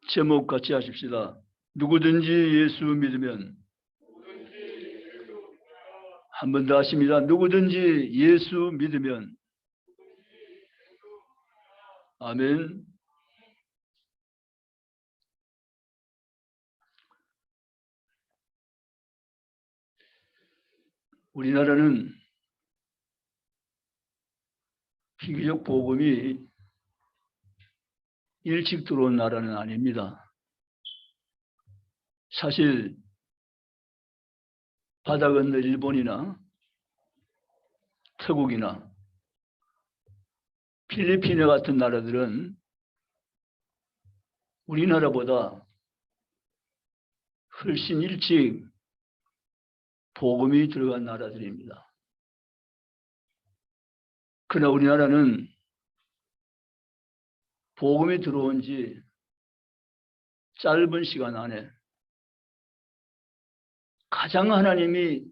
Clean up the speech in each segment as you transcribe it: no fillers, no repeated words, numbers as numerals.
제목 같이 하십시다. 누구든지 예수 믿으면. 한 번 더 하십니다. 누구든지 예수 믿으면. 아멘. 우리나라는 비교적 복음이 일찍 들어온 나라는 아닙니다. 사실 바다 건너 일본이나 태국이나 필리핀 같은 나라들은 우리나라보다 훨씬 일찍 복음이 들어간 나라들입니다. 그러나 우리나라는 복음이 들어온 지 짧은 시간 안에 가장 하나님이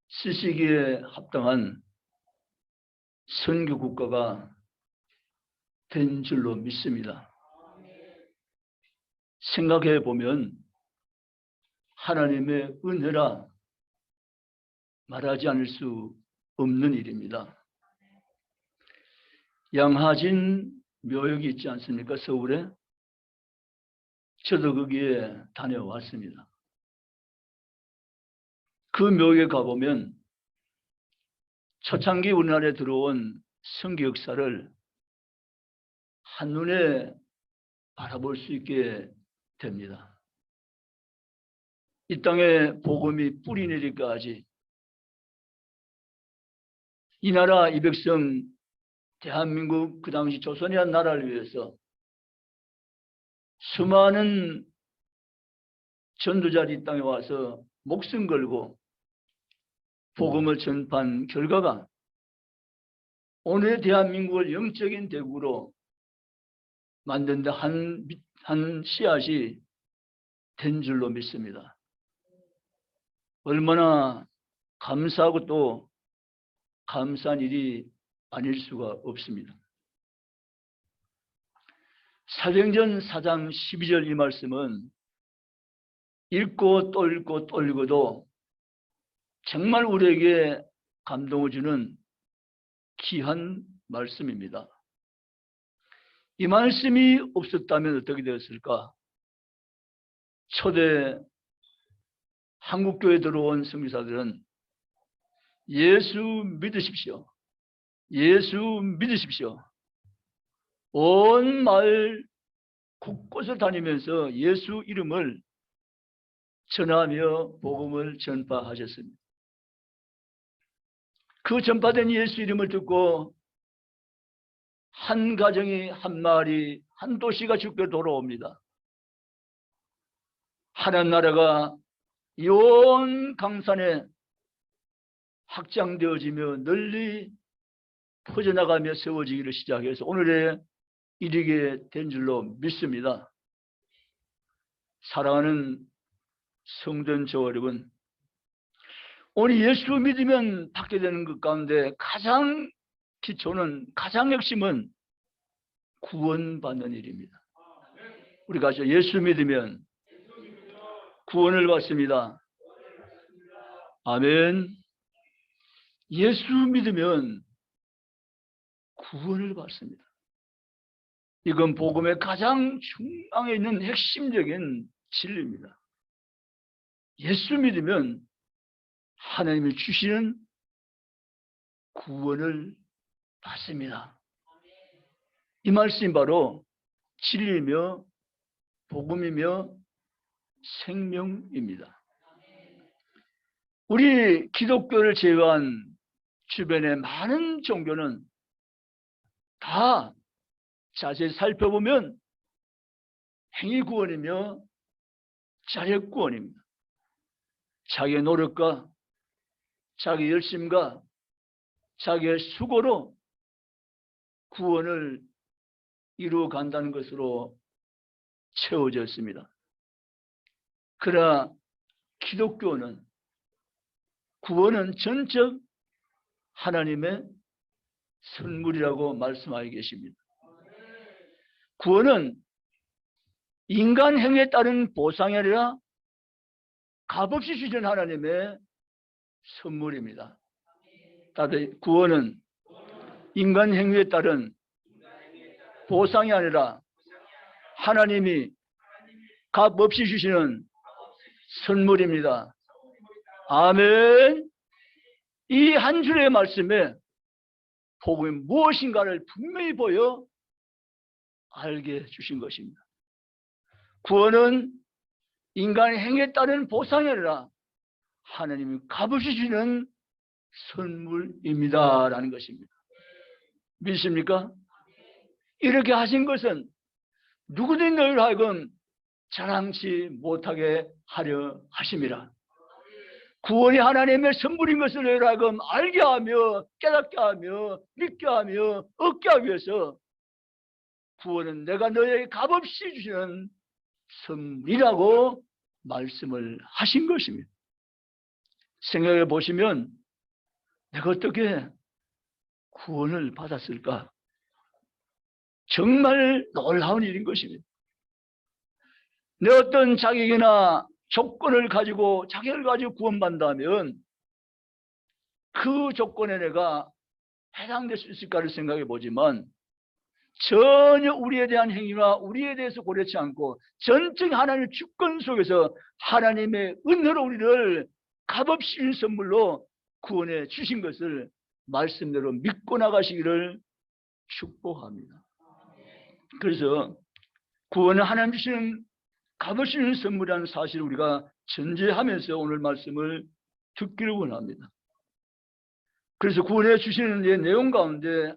쓰시기에 합당한 선교 국가가 된 줄로 믿습니다. 생각해 보면 하나님의 은혜라 말하지 않을 수 없는 일입니다. 양하진 묘역이 있지 않습니까? 서울에. 저도 거기에 다녀왔습니다. 그 묘역에 가보면 초창기 우리나라에 들어온 선교 역사를 한눈에 바라볼 수 있게 됩니다. 이 땅에 복음이 뿌리 내리기까지 이 나라 이 백성 대한민국 그 당시 조선이라는 나라를 위해서 수많은 전도자들이 이 땅에 와서 목숨 걸고 복음을 전파한 결과가 오늘의 대한민국을 영적인 대국으로 만든 데 한 씨앗이 된 줄로 믿습니다. 얼마나 감사하고 또 감사한 일이 아닐 수가 없습니다. 사도행전 4장 12절 이 말씀은 읽고 또 읽고 또 읽어도 정말 우리에게 감동을 주는 귀한 말씀입니다. 이 말씀이 없었다면 어떻게 되었을까? 초대 한국교회에 들어온 선교사들은 예수 믿으십시오. 예수 믿으십시오. 온 마을 곳곳을 다니면서 예수 이름을 전하며 복음을 전파하셨습니다. 그 전파된 예수 이름을 듣고 한 가정이 한 마을이 한 도시가 죽게 돌아옵니다. 하나님 나라가 온 강산에 확장되어지며 널리 퍼져나가며 세워지기를 시작해서 오늘에 이르게 된 줄로 믿습니다. 사랑하는 성전 저 여러분, 오늘 예수 믿으면 받게 되는 것 가운데 가장 기초는, 가장 핵심은 구원받는 일입니다. 우리가 예수 믿으면 구원을 받습니다. 아멘. 예수 믿으면 구원을 받습니다. 이건 복음의 가장 중앙에 있는 핵심적인 진리입니다. 예수 믿으면 하나님이 주시는 구원을 받습니다. 이 말씀이 바로 진리이며 복음이며 생명입니다. 우리 기독교를 제외한 주변의 많은 종교는 다 자세히 살펴보면 행위 구원이며 자력 구원입니다. 자기의 노력과 자기의 열심과 자기의 수고로 구원을 이루어 간다는 것으로 채워져 있습니다. 그러나 기독교는 구원은 전적 하나님의 선물이라고 말씀하고 계십니다. 구원은 인간 행위에 따른 보상이 아니라 값없이 주신 하나님의 선물입니다. 다들 구원은 인간 행위에 따른 보상이 아니라 하나님이 값없이 주시는 선물입니다. 아멘. 이 한 줄의 말씀에 복음이 무엇인가를 분명히 보여 알게 해주신 것입니다. 구원은 인간의 행위에 따른 보상이 아니라 하나님이 값없이 주는 선물입니다 라는 것입니다. 믿으십니까? 이렇게 하신 것은 누구든 너희를 하여금 자랑치 못하게 하려 하심이라. 구원이 하나님의 선물인 것을 너희를 하여금 알게 하며 깨닫게 하며 믿게 하며 얻게 하기 위해서 구원은 내가 너희에게 값없이 주시는 선물이라고 말씀을 하신 것입니다. 생각해 보시면 내가 어떻게 구원을 받았을까? 정말 놀라운 일인 것입니다. 내 어떤 자격이나 조건을 가지고 자격을 가지고 구원받는다면 그 조건에 내가 해당될 수 있을까를 생각해 보지만 전혀 우리에 대한 행위나 우리에 대해서 고려치 않고 전적인 하나님의 주권 속에서 하나님의 은혜로 우리를 값없이 선물로 구원해 주신 것을 말씀대로 믿고 나가시기를 축복합니다. 그래서 구원은 하나님 주시는 값없이 주는 선물이라는 사실을 우리가 전제하면서 오늘 말씀을 듣기를 원합니다. 그래서 구원해 주시는 내용 가운데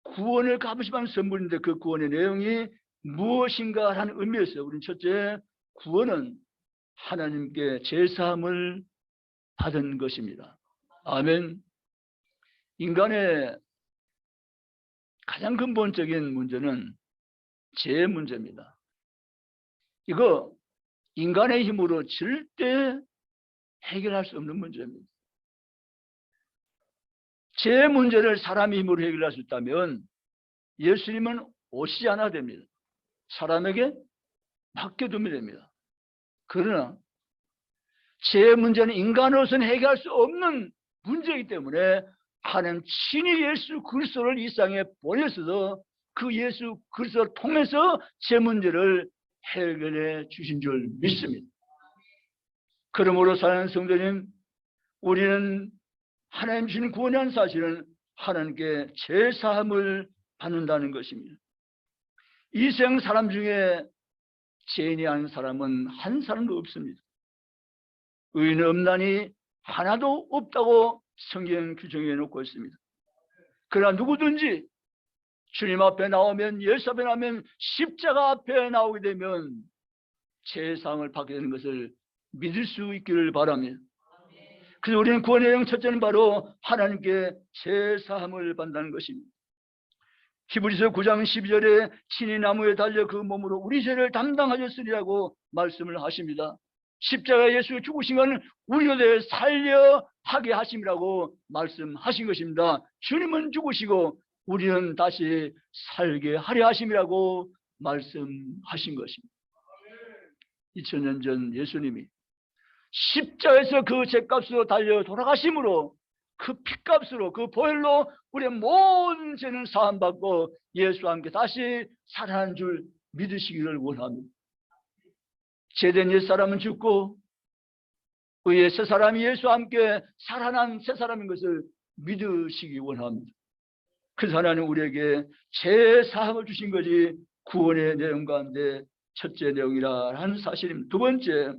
구원을 값없이 받는 선물인데 그 구원의 내용이 무엇인가 하는 의미에서 우리는 첫째, 구원은 하나님께 제사함을 받은 것입니다. 아멘. 인간의 가장 근본적인 문제는 죄의 문제입니다. 이거 인간의 힘으로 절대 해결할 수 없는 문제입니다. 죄의 문제를 사람의 힘으로 해결할 수 있다면 예수님은 오시지 않아야 됩니다. 사람에게 맡겨두면 됩니다. 그러나 죄의 문제는 인간으로서는 해결할 수 없는 문제이기 때문에 하나님 친히 예수 그리스도를 이 땅에 보내셔서 그 예수 그리스도를 통해서 죄 문제를 해결해 주신 줄 믿습니다. 그러므로 사랑하는 성도님, 우리는 하나님 주시는 구원이라는 사실은 하나님께 제사함을 받는다는 것입니다. 이 세상 사람 중에 죄인이 아닌 사람은 한 사람도 없습니다. 의인은 없나니 하나도 없다고 성경 규정해 놓고 있습니다. 그러나 누구든지 주님 앞에 나오면, 예수 앞에 나오면, 십자가 앞에 나오게 되면 제사함을 받게 되는 것을 믿을 수 있기를 바랍니다. 그래서 우리는 구원의 내용 첫째는 바로 하나님께 제사함을 받는다는 것입니다. 히브리서 9장 12절에 친히 나무에 달려 그 몸으로 우리 죄를 담당하셨으리라고 말씀을 하십니다. 십자가 예수의 죽으신 것은 우리로 대해 살려 하게 하심이라고 말씀하신 것입니다. 주님은 죽으시고 우리는 다시 살게 하려 하심이라고 말씀하신 것입니다. 2000년 전 예수님이 십자가에서 그 죄값으로 달려 돌아가심으로 그 피값으로 그 보혈로 우리의 모든 죄는 사함받고 예수와 함께 다시 살아나는 줄 믿으시기를 원합니다. 죄된 옛사람은 죽고 의의 새 사람이 예수와 함께 살아난 새 사람인 것을 믿으시기 원합니다. 그래서 하나님 우리에게 제사함을 주신 것이 구원의 내용 가운데 첫째 내용이라 하는 사실입니다. 두 번째,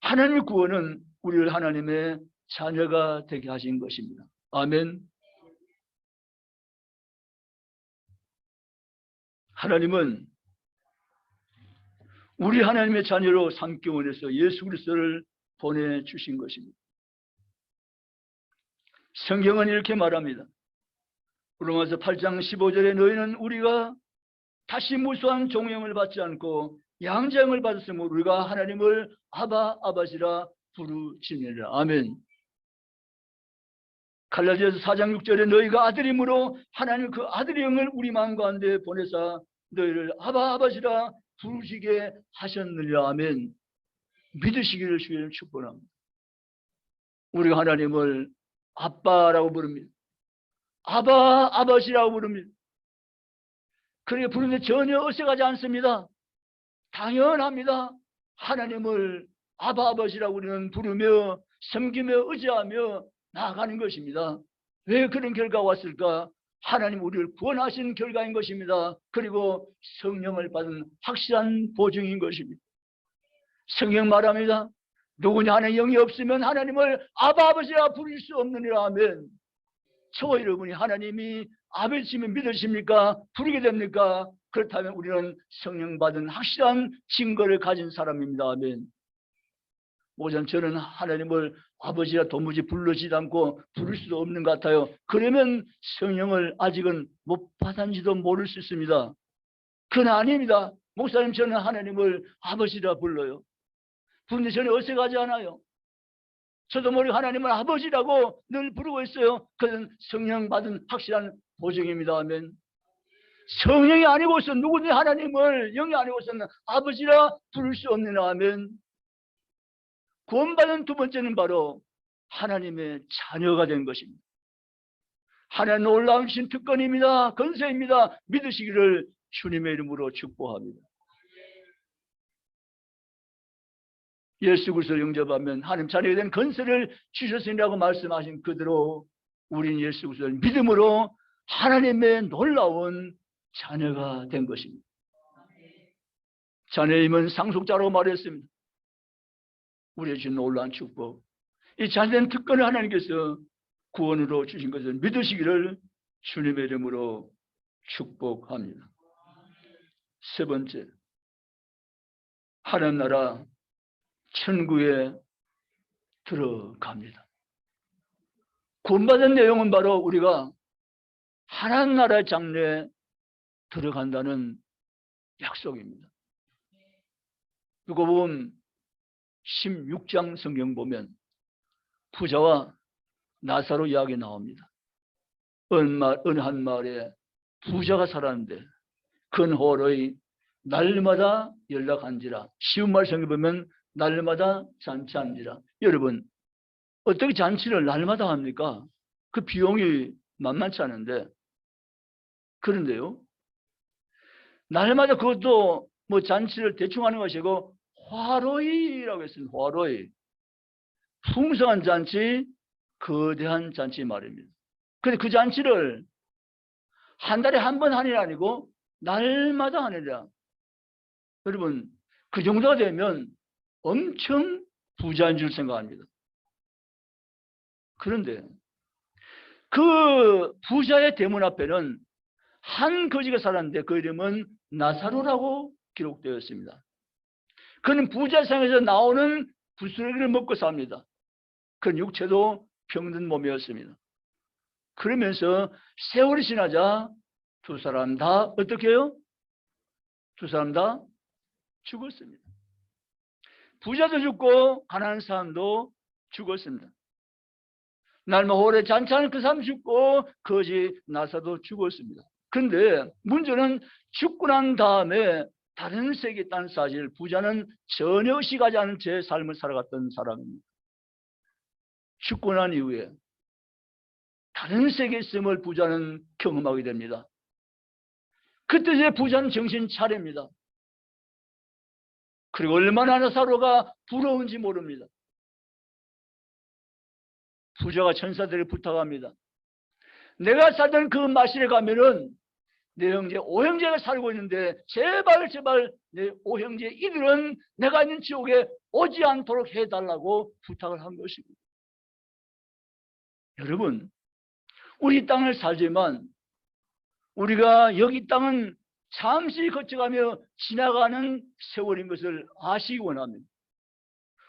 하나님의 구원은 우리를 하나님의 자녀가 되게 하신 것입니다. 아멘. 하나님은 우리 하나님의 자녀로 삼기 원해서 예수 그리스도를 보내주신 것입니다. 성경은 이렇게 말합니다. 로마서 8장 15절에 너희는 우리가 다시 무수한 종형을 받지 않고 양자형을 받았으므로 우리가 하나님을 아바 아버지라 부르짖느니라. 아멘. 갈라디아서 4장 6절에 너희가 아들임으로 하나님 그 아들의 영을 우리 마음 가운데 보내사 너희를 아바 아버지라 부르시게 하셨느냐 하면 믿으시기를 주님 축복합니다. 우리가 하나님을 아빠라고 부릅니다. 아버지라고 부릅니다. 그렇게 부르는데 전혀 어색하지 않습니다. 당연합니다. 하나님을 아버지라고 우리는 부르며 섬기며 의지하며 나아가는 것입니다. 왜 그런 결과가 왔을까? 하나님 우리를 구원하신 결과인 것입니다. 그리고 성령을 받은 확실한 보증인 것입니다. 성경 말합니다. 누구냐 하는 영이 없으면 하나님을 아버지라 부를 수 없느니라 하면, 저와 여러분이 하나님이 아버지면 믿으십니까? 부르게 됩니까? 그렇다면 우리는 성령 받은 확실한 증거를 가진 사람입니다. 아멘. 목사님, 저는 하나님을 아버지라 도무지 부르지도 않고 부를 수도 없는 것 같아요. 그러면 성령을 아직은 못 받았는지도 모를 수 있습니다. 그건 아닙니다. 목사님, 저는 하나님을 아버지라 불러요. 부르는데 저는 어색하지 않아요. 저도 모르게 하나님을 아버지라고 늘 부르고 있어요. 그건 성령 받은 확실한 보증입니다. 아멘. 성령이 아니고서 누구든지 하나님을 영이 아니고서는 아버지라 부를 수 없는 아멘. 구원받은 두 번째는 바로 하나님의 자녀가 된 것입니다. 하나님 놀라우신 특권입니다. 건세입니다. 믿으시기를 주님의 이름으로 축복합니다. 예수 그리스도를 영접하면 하나님 자녀가 된 건세를 주셨으리라고 말씀하신 그대로 우리는 예수 그리스도를 믿음으로 하나님의 놀라운 자녀가 된 것입니다. 자녀임은 상속자라고 말했습니다. 우리의 주신 놀라운 축복, 이 자녀된 특권을 하나님께서 구원으로 주신 것을 믿으시기를 주님의 이름으로 축복합니다. 세 번째, 하나님 나라 천국에 들어갑니다. 구원받은 내용은 바로 우리가 하나님 나라의 장래에 들어간다는 약속입니다. 누가복음 16장 성경 보면 부자와 나사로 이야기 나옵니다. 어느 한 마을에 부자가 살았는데 근홀의 날마다 연락한지라. 쉬운 말 성경 보면 날마다 잔치한지라. 여러분, 어떻게 잔치를 날마다 합니까? 그 비용이 만만치 않은데. 그런데요, 날마다 그것도 뭐 잔치를 대충 하는 것이고 화로이라고 했습니다. 화로이. 풍성한 잔치, 거대한 잔치 말입니다. 그런데 그 잔치를 한 달에 한 번 하는 게 아니고 날마다 하느라. 여러분, 그 정도가 되면 엄청 부자인 줄 생각합니다. 그런데 그 부자의 대문 앞에는 한 거지가 살았는데 그 이름은 나사로라고 기록되어 있습니다. 그는 부자상에서 나오는 부스러기를 먹고 삽니다. 그는 육체도 병든 몸이었습니다. 그러면서 세월이 지나자 두 사람 다 어떻게 해요? 두 사람 다 죽었습니다. 부자도 죽고 가난한 사람도 죽었습니다. 날마 오래 잔치하는 그 사람 죽고 거지 나사도 죽었습니다. 그런데 문제는 죽고 난 다음에 다른 세계에 있다는 사실, 부자는 전혀 의식하지 않은 제 삶을 살아갔던 사람입니다. 죽고 난 이후에 다른 세계에 있음을 부자는 경험하게 됩니다. 그때 이제 부자는 정신 차립니다. 그리고 얼마나 나사로가 부러운지 모릅니다. 부자가 천사들을 부탁합니다. 내가 살던 그 마실에 가면은 내 형제 오형제가 살고 있는데 제발 내 오형제 이들은 내가 있는 지옥에 오지 않도록 해달라고 부탁을 한 것입니다. 여러분, 우리 땅을 살지만 우리가 여기 땅은 잠시 거쳐가며 지나가는 세월인 것을 아시기 원합니다.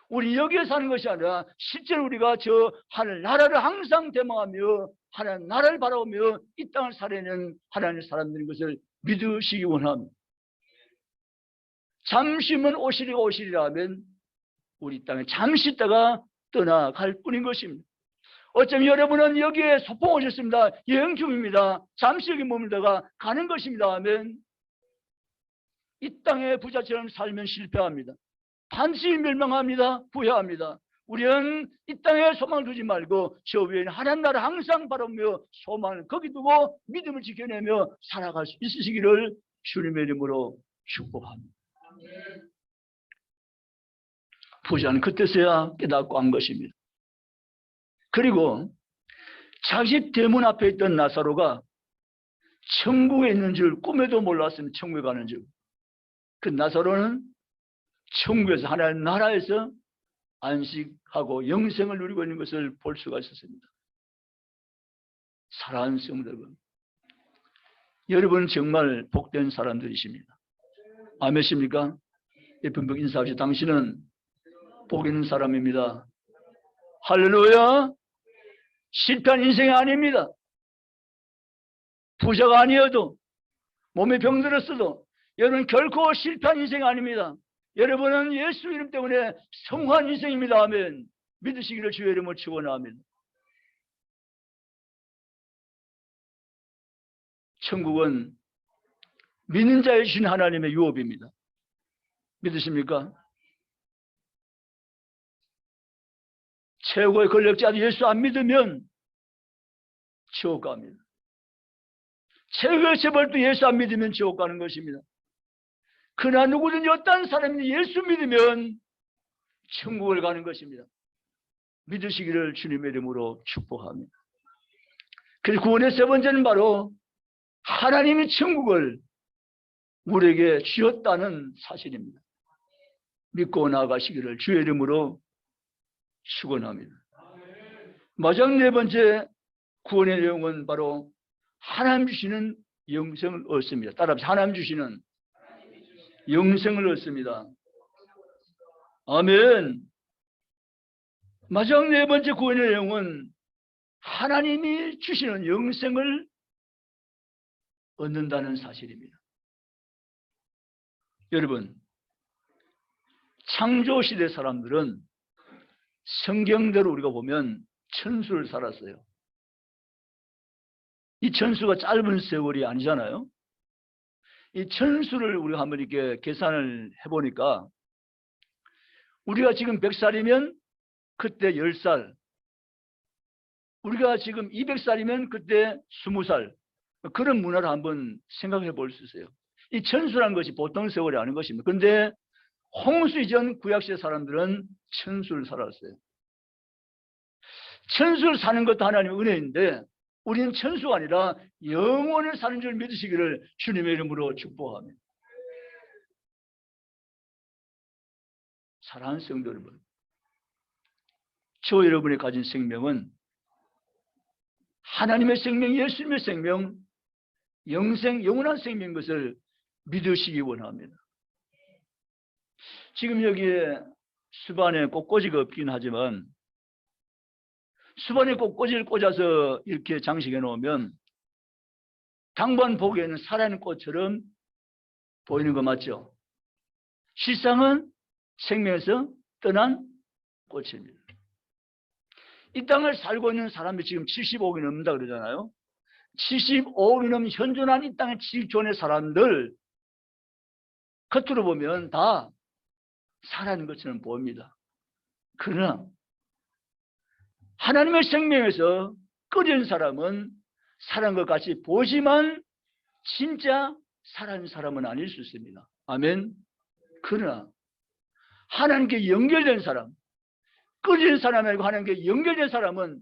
우리 여기에 사는 것이 아니라 실제로 우리가 저 하늘 나라를 항상 대망하며 하나님 나라를 바라보며 이 땅을 살아내는 하나님의 사람들인 것을 믿으시기 원합니다. 잠시면 오시리라 하면 우리 땅에 잠시 있다가 떠나갈 뿐인 것입니다. 어쩌면 여러분은 여기에 소풍 오셨습니다. 여행 중입니다. 잠시 여기 머물다가 가는 것입니다 하면 이 땅의 부자처럼 살면 실패합니다. 반드시 멸망합니다. 부패합니다. 우리는 이 땅에 소망을 두지 말고 저 위에는 하나님 나라 항상 바라며 소망을 거기 두고 믿음을 지켜내며 살아갈 수 있으시기를 주님의 이름으로 축복합니다. 부자는 그때서야 깨닫고 한 것입니다. 그리고 자기 집 대문 앞에 있던 나사로가 천국에 있는 줄 꿈에도 몰랐으면 천국에 가는 줄. 그 나사로는 천국에서 하나님 나라에서 안식하고 영생을 누리고 있는 것을 볼 수가 있었습니다. 사랑하는 성도 여러분, 여러분 정말 복된 사람들이십니다. 아멘입니까? 예쁜 분 인사하시죠. 당신은 복 있는 사람입니다. 할렐루야. 실패한 인생이 아닙니다. 부자가 아니어도 몸에 병들었어도 여러분 결코 실패한 인생이 아닙니다. 여러분은 예수 이름 때문에 성공한 인생입니다. 아멘. 믿으시기를 주의 이름으로 축원합니다. 천국은 믿는 자에 주신 하나님의 유업입니다. 믿으십니까? 최고의 권력자도 예수 안 믿으면 지옥 갑니다. 최고의 재벌도 예수 안 믿으면 지옥 가는 것입니다. 그러나 누구든지 어떤 사람이 예수 믿으면 천국을 가는 것입니다. 믿으시기를 주님의 이름으로 축복합니다. 그래서 구원의 세 번째는 바로 하나님이 천국을 우리에게 주셨다는 사실입니다. 믿고 나아가시기를 주의 이름으로 축원합니다. 마지막 네 번째 구원의 내용은 바로 하나님 주시는 영생을 얻습니다. 따라합시다. 하나님 주시는 영생을 얻습니다. 아멘. 마지막 네 번째 구원의 내용은 하나님이 주시는 영생을 얻는다는 사실입니다. 여러분, 창조시대 사람들은 성경대로 우리가 보면 천수를 살았어요. 이 천수가 짧은 세월이 아니잖아요. 이 천수를 우리가 한번 이렇게 계산을 해보니까 우리가 지금 100살이면 그때 10살, 우리가 지금 200살이면 그때 20살, 그런 문화를 한번 생각해 볼 수 있어요. 이 천수라는 것이 보통 세월이 아닌 것입니다. 그런데 홍수 이전 구약시대 사람들은 천수를 살았어요. 천수를 사는 것도 하나님의 은혜인데 우리는 천수가 아니라 영원을 사는 줄 믿으시기를 주님의 이름으로 축복합니다. 사랑하는 성도 여러분, 저 여러분이 가진 생명은 하나님의 생명, 예수님의 생명, 영생, 영원한 생명인 것을 믿으시기 원합니다. 지금 여기에 수반에 꽃꽂이가 없긴 하지만 수반에 꽃꽂이를 꽂아서 이렇게 장식해 놓으면 당번 보기에는 살아있는 꽃처럼 보이는 거 맞죠? 실상은 생명에서 떠난 꽃입니다. 이 땅을 살고 있는 사람이 지금 75억이 넘는다 그러잖아요. 75억이 넘는 현존한 이 땅의 지존의 사람들 겉으로 보면 다 살아있는 것처럼 보입니다. 그러나 하나님의 생명에서 꺼진 사람은 살아있는 것 같이 보지만 진짜 살아있는 사람은 아닐 수 있습니다. 아멘. 그러나 하나님께 연결된 사람, 꺼진 사람이고 하나님께 연결된 사람은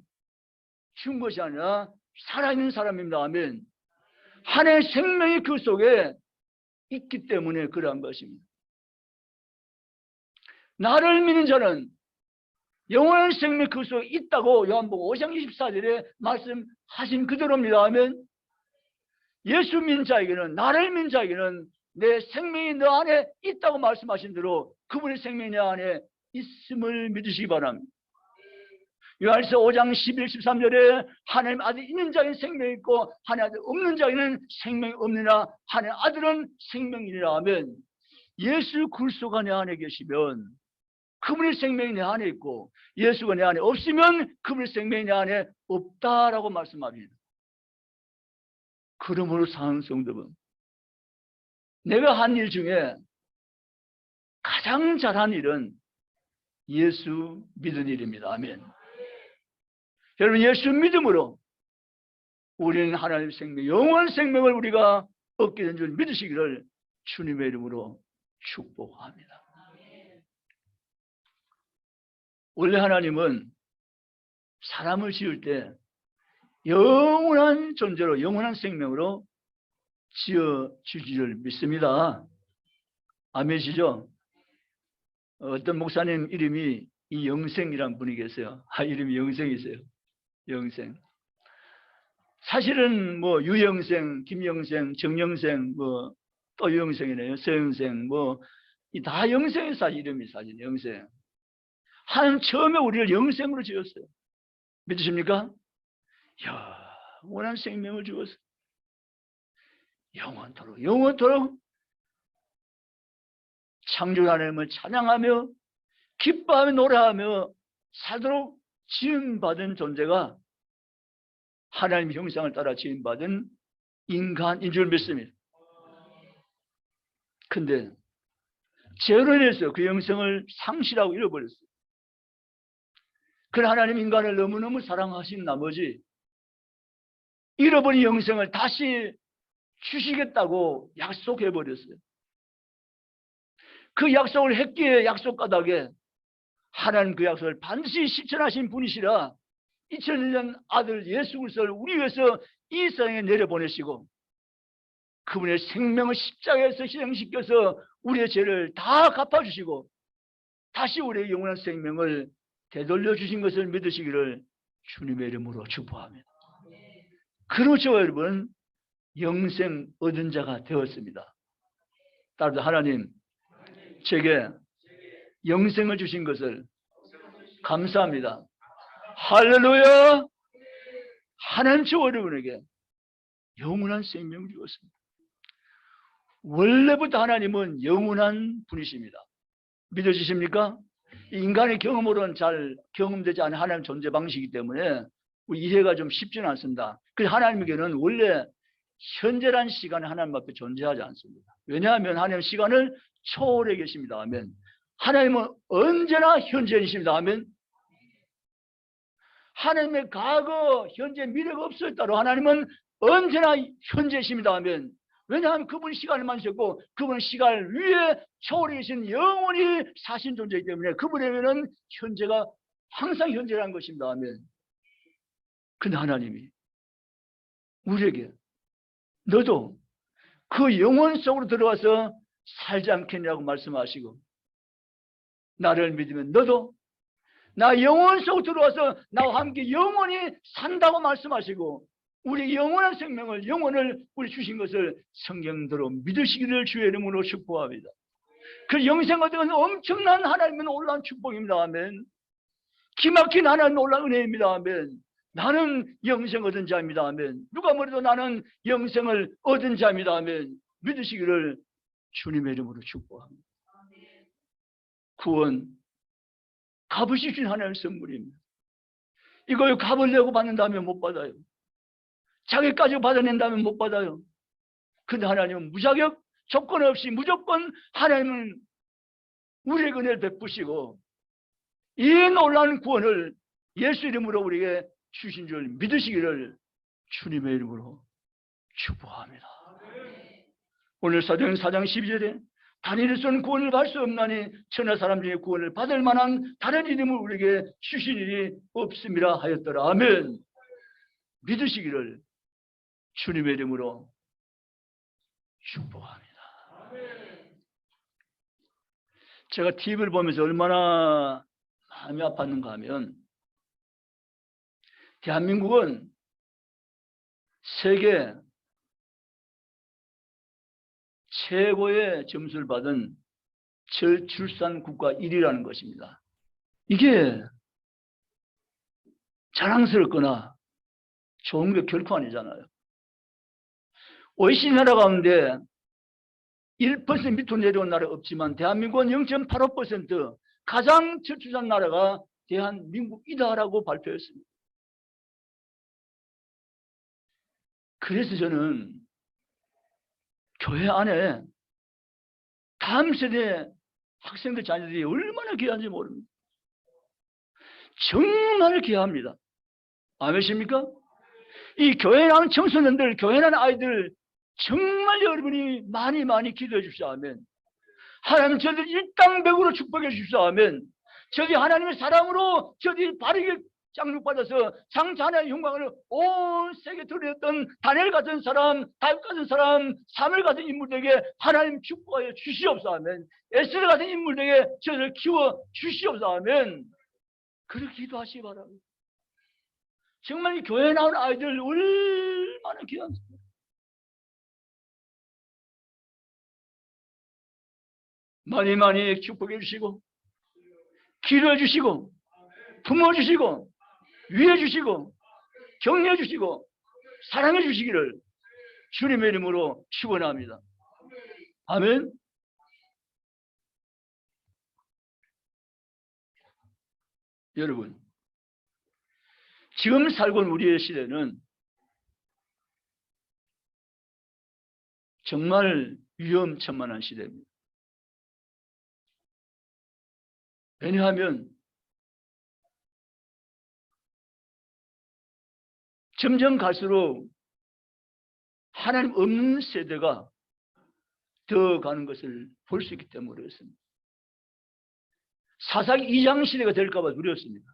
죽은 것이 아니라 살아있는 사람입니다. 아멘. 하나님의 생명이 그 속에 있기 때문에 그러한 것입니다. 나를 믿는 자는 영원한 생명이 그 속에 있다고 요한복음 5장 24절에 말씀하신 그대로입니다. 아멘. 예수 믿는 자에게는, 나를 믿는 자에게는 내 생명이 너 안에 있다고 말씀하신 대로 그분의 생명이 내 안에 있음을 믿으시기 바랍니다. 요한일서 5장 11, 13절에 하나님 아들 있는 자에는 생명이 있고 하나님 아들 없는 자에는 생명이 없느냐, 하나님 아들은 생명이니라 하면 예수 그리스도가 내 안에 계시면 그분의 생명이 내 안에 있고 예수가 내 안에 없으면 그분의 생명이 내 안에 없다라고 말씀합니다. 그러므로 사랑하는 성도분, 내가 한 일 중에 가장 잘한 일은 예수 믿은 일입니다. 아멘. 여러분, 예수 믿음으로 우리는 하나님의 생명, 영원 생명을 우리가 얻게 된 줄 믿으시기를 주님의 이름으로 축복합니다. 원래 하나님은 사람을 지을 때 영원한 존재로, 영원한 생명으로 지어 주기를 믿습니다. 아멘이시죠? 어떤 목사님 이름이 이영생이란 분이 계세요. 이름이 영생이세요. 영생. 사실은 뭐 유영생, 김영생, 정영생, 뭐 또 유영생이네요. 서영생, 뭐 다 영생의 사실 이름이 사실 영생. 하나님 처음에 우리를 영생으로 지었어요. 믿으십니까? 영원한 생명을 주었어요. 영원토록 창조 하나님을 찬양하며 기뻐하며 노래하며 살도록 지음받은 존재가 하나님의 형상을 따라 지음받은 인간인 줄 믿습니다. 근데 죄로 인해서 그 영생을 상실하고 잃어버렸어요. 그러나 하나님 인간을 너무너무 사랑하신 나머지 잃어버린 영생을 다시 주시겠다고 약속해버렸어요. 그 약속을 했기에 약속 까닭에 하나님 그 약속을 반드시 실천하신 분이시라 2001년 아들 예수 그리스도를 우리 위해서 이 세상에 내려보내시고 그분의 생명을 십자가에서 희생시켜서 우리의 죄를 다 갚아주시고 다시 우리의 영원한 생명을 되돌려 주신 것을 믿으시기를 주님의 이름으로 축복합니다. 그렇죠, 여러분. 영생 얻은 자가 되었습니다. 따라서 하나님 제게 영생을 주신 것을 감사합니다. 할렐루야. 하나님 저 여러분에게 영원한 생명을 주었습니다. 원래부터 하나님은 영원한 분이십니다. 믿어지십니까? 인간의 경험으로는 잘 경험되지 않은 하나님 존재 방식이기 때문에 이해가 좀 쉽지는 않습니다. 그래서 하나님에게는 원래 현재란 시간에 하나님 앞에 존재하지 않습니다. 왜냐하면 하나님 시간을 초월해 계십니다. 아멘. 하나님은 언제나 현재이십니다. 아멘. 하나님의 과거, 현재, 미래가 없을 따로 하나님은 언제나 현재이십니다. 아멘. 왜냐하면 그분이 시간을 만드셨고 그분은 시간을 위해 초월해 계신 영원히 사신 존재이기 때문에 그분에게는 현재가 항상 현재라는 것입니다. 아멘. 근데 하나님이 우리에게 너도 그 영원 속으로 들어와서 살지 않겠냐고 말씀하시고 나를 믿으면 너도 나 영원 속으로 들어와서 나와 함께 영원히 산다고 말씀하시고 우리 영원한 생명을 영혼을 우리 주신 것을 성경대로 믿으시기를 주의 이름으로 축복합니다. 그 영생 얻은 것은 엄청난 하나님의 놀라운 축복입니다. 아멘. 기막힌 하나님의 놀라운 은혜입니다. 아멘. 나는 영생 얻은 자입니다. 아멘. 누가 뭐래도 나는 영생을 얻은 자입니다. 아멘. 믿으시기를 주님의 이름으로 축복합니다. 구원 값을 주신 하나님의 선물입니다. 이걸 값을 내고 받는다면 못 받아요. 자기까지 받아낸다면 못 받아요. 근데 하나님은 무자격 조건 없이 무조건 하나님은 우리에게 은혜를 베푸시고 이 놀라운 구원을 예수 이름으로 우리에게 주신 줄 믿으시기를 주님의 이름으로 축복합니다. 오늘 사도행 4장 12절에 다니엘서는 구원을 받을 수 없나니 천하 사람 중에 구원을 받을 만한 다른 이름을 우리에게 주신 일이 없음이라 하였더라. 아멘. 믿으시기를 주님의 이름으로 축복합니다. 제가 TV를 보면서 얼마나 마음이 아팠는가 하면 대한민국은 세계 최고의 점수를 받은 저출산 국가 1위라는 것입니다. 이게 자랑스럽거나 좋은 게 결코 아니잖아요. OECD 나라 가운데 1% 밑으로 내려온 나라 없지만 대한민국은 0.85% 가장 저출산 나라가 대한민국이다라고 발표했습니다. 그래서 저는 교회 안에 다음 세대 학생들 자녀들이 얼마나 귀한지 모릅니다. 정말 귀합니다. 아멘입니까? 이 교회 나온 청소년들, 교회 나온 아이들 정말 여러분이 많이 기도해 주십시오. 아멘. 하나님 저들 일당백으로 축복해 주십시오. 아멘. 저희 하나님의 사랑으로 저희 바르게 짱육받아서 장차 하나님의 영광을 온 세계에 드러냈던 다니엘 같은 사람, 다윗 같은 사람, 사무엘 같은 인물들에게 하나님 축복하여 주시옵소서. 아멘. 에스더 같은 인물들에게 저를 키워 주시옵소서. 아멘. 그렇게 기도하시기 바랍니다. 정말 이 교회에 나온 아이들 얼마나 귀합니까? 많이 축복해 주시고 기도해 주시고 품어 주시고 위해 주시고 격려해 주시고 사랑해 주시기를 주님의 이름으로 축원합니다. 아멘. 여러분, 지금 살고 있는 우리의 시대는 정말 위험천만한 시대입니다. 왜냐하면 점점 갈수록 하나님 없는 세대가 더 가는 것을 볼 수 있기 때문에 그렇습니다. 사사기 2장 시대가 될까 봐 두렵습니다.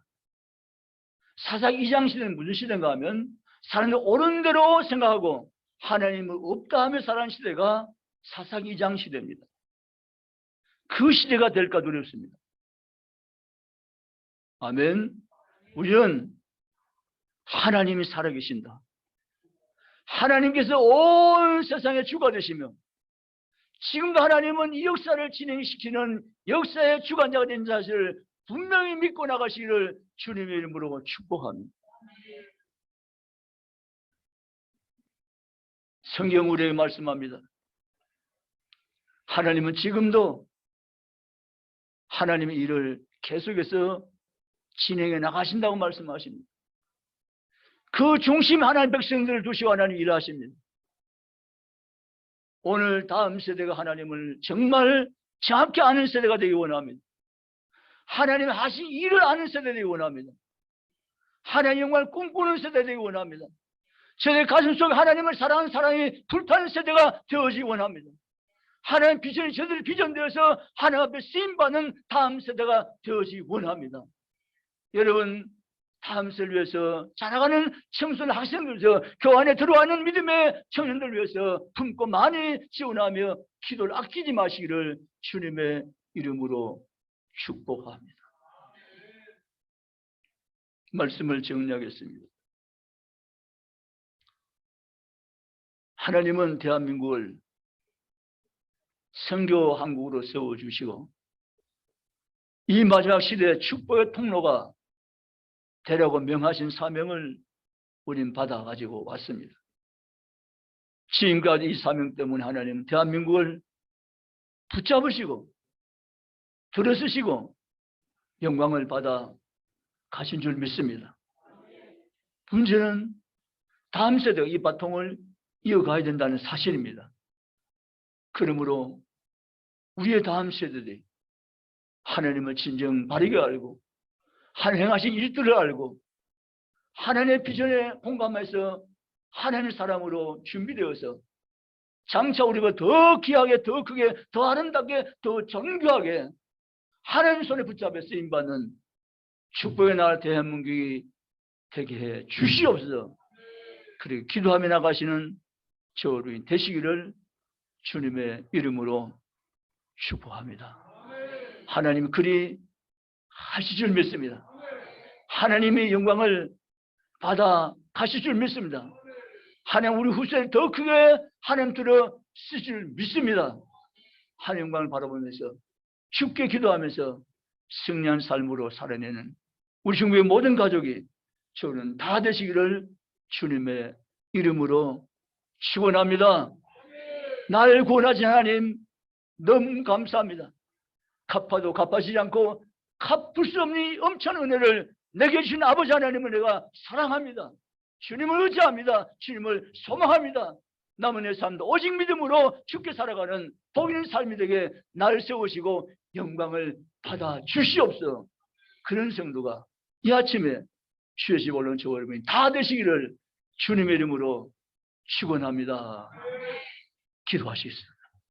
사사기 2장 시대는 무슨 시대인가 하면 사람들 옳은 대로 생각하고 하나님을 없다 하며 살아가는 시대가 사사기 2장 시대입니다. 그 시대가 될까 두렵습니다. 아멘. 우리는 하나님이 살아계신다. 하나님께서 온 세상의 주가 되시며 지금도 하나님은 이 역사를 진행시키는 역사의 주관자가 된 사실을 분명히 믿고 나가시기를 주님의 이름으로 축복합니다. 성경 우리에게 말씀합니다. 하나님은 지금도 하나님의 일을 계속해서 진행해 나가신다고 말씀하십니다. 그 중심 하나님 백성들을 두시고 하나님 일하십니다. 오늘 다음 세대가 하나님을 정말 정확히 아는 세대가 되기 원합니다. 하나님 하신 일을 아는 세대 되기 원합니다. 하나님 영광을 꿈꾸는 세대 되기 원합니다. 저의 가슴 속에 하나님을 사랑하는 사랑이 불타는 세대가 되어지기 원합니다. 하나님 비전이 저들이 비전되어서 하나님 앞에 쓰임받는 다음 세대가 되어지기 원합니다. 여러분, 다음 세대를 위해서 자라가는 청소년 학생들 위해서 교환에 들어가는 믿음의 청년들을 위해서 품고 많이 지원하며 기도를 아끼지 마시기를 주님의 이름으로 축복합니다. 말씀을 정리하겠습니다. 하나님은 대한민국을 선교 한국으로 세워주시고 이 마지막 시대의 축복의 통로가 되라고 명하신 사명을 우린 받아가지고 왔습니다. 지금까지 이 사명 때문에 하나님은 대한민국을 붙잡으시고 들어쓰시고 영광을 받아 가신 줄 믿습니다. 문제는 다음 세대가 이 바통을 이어가야 된다는 사실입니다. 그러므로 우리의 다음 세대들이 하나님을 진정 바르게 알고 하나님 행하신 일들을 알고 하나님의 비전에 공감해서 하나님의 사람으로 준비되어서 장차 우리가 더 귀하게, 더 크게, 더 아름답게, 더 정교하게 하나님 손에 붙잡혀 쓰임받는 축복의 나라 대한민국이 되게 해 주시옵소서. 그리고 기도하며 나가시는 저우리 되시기를 주님의 이름으로 축복합니다. 하나님 그리 하실 줄 믿습니다. 하나님의 영광을 받아 가실 줄 믿습니다. 하나님 우리 후세를 더 크게 하나님 들어 쓰실 줄 믿습니다. 하나님 영광을 바라보면서 죽게 기도하면서 승리한 삶으로 살아내는 우리 중국의 모든 가족이 저는 다 되시기를 주님의 이름으로 축원합니다. 나를 구원하신 하나님 너무 감사합니다. 갚아도 갚아지지 않고 갚을 수 없는 엄청난 은혜를 내게 주신 아버지 하나님을 내가 사랑합니다. 주님을 의지합니다. 주님을 소망합니다. 남은 내 삶도 오직 믿음으로 주께 살아가는 복 있는 삶이 되게 날 세우시고 영광을 받아 주시옵소서. 그런 성도가 이 아침에 주의 집 올라온 저 여러분이 다 되시기를 주님의 이름으로 축원합니다. 기도하시겠습니다.